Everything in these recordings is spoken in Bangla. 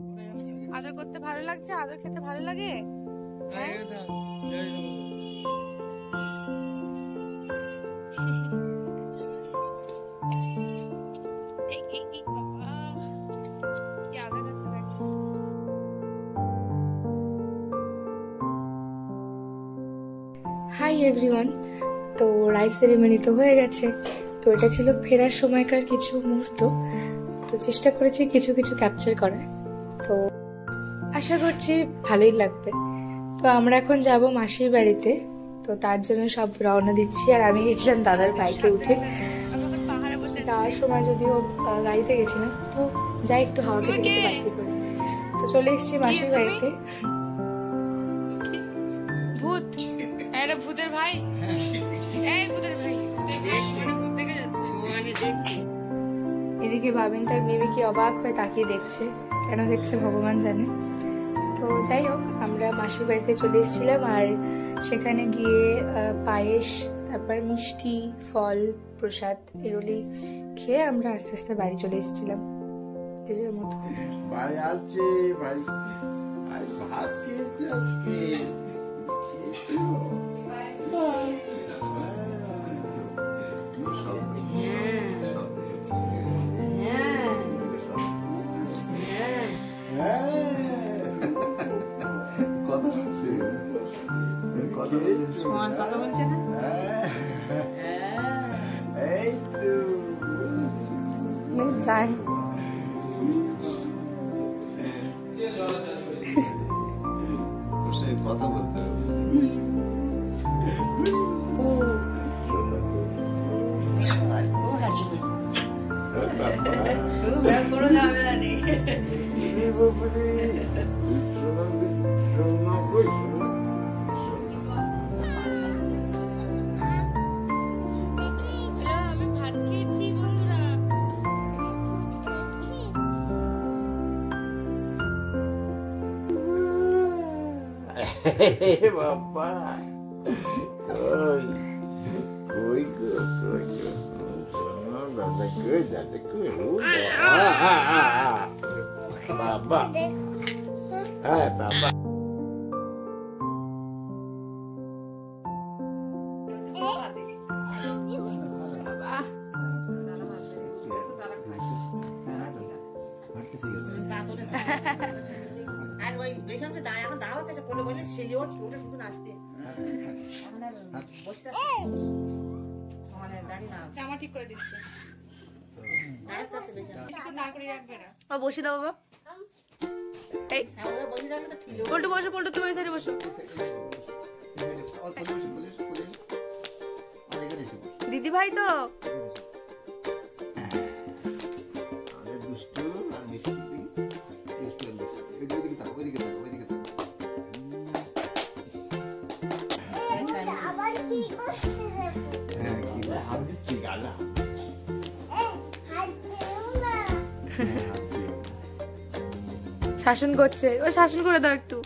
আদর করতে ভালো লাগছে, আদর খেতে ভালো লাগে। হাই এভরিওয়ান, তো রাইস সেরেমনি তো হয়ে গেছে। তো এটা ছিল ফেরার সময়কার কিছু মুহূর্ত, তো চেষ্টা করেছি কিছু কিছু ক্যাপচার করার। তো আশা করছি ভালোই লাগবে। তো আমরা এখন যাব মাসির বাড়িতে, তো তার জন্য সব রওনা দিচ্ছি। আর আমি গেছিলাম দাদার বাইকে উঠে। যাওয়ার সময় যদিও গাড়িতে গেছিলাম, তো যাই একটু হাওয়া খেতে বাইকে করে। তো চলে এসেছি মাসির বাড়িতে। ভূত, এটা ভূতের ভাই, এই ভূতের ভাই। এদিকে বাবিন তার বেবিকে অবাক হয়ে তাকিয়ে দেখছে, কেন দেখছে ভগবান জানে। তো যাই হোক, আমরা মাসির বাড়িতে চলে এসেছিলাম। আর সেখানে গিয়ে পায়েস, তারপর মিষ্টি, ফল, প্রসাদ এগুলি খেয়ে আমরা আস্তে আস্তে বাড়ি চলে এসেছিলাম যে যার মতো। ভাই আছে, ভাই ভাত খেয়েছে আজকে। কথা বলছে না, এই তো যাই। কথা বলতে হবে। আমি ভাত খেয়েছি বন্ধুরা। বাবা কই কই গো, কই গো, দাদা কই, দাদা কই, বাবা, হ্যাঁ বাবা। জামা ঠিক করে দিচ্ছে, বসে দাও বাবা। এই পল্টু বসো, পল্টু তুমি ওই সাইডে বসো। দিদি ভাই তো দুষ্টু আর মিষ্টি, দুষ্টু আর মিষ্টি। ওইদিকে থাকো, ওইদিকে থাকো, ওইদিকে থাকো। হাত দিচ্ছি, গালা শাসন করছে, ও শাসন করে দাও একটু।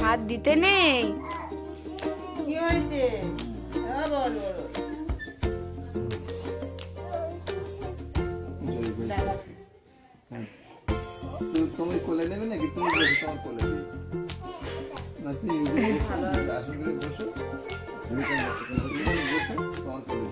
হাত দিতে নেই। কি হয়েছে? তুমি কোলে নেবে নাকি? তুমি তোমার কোলে নেবে না? তুমি আসন করে বসো, তোমার কোলে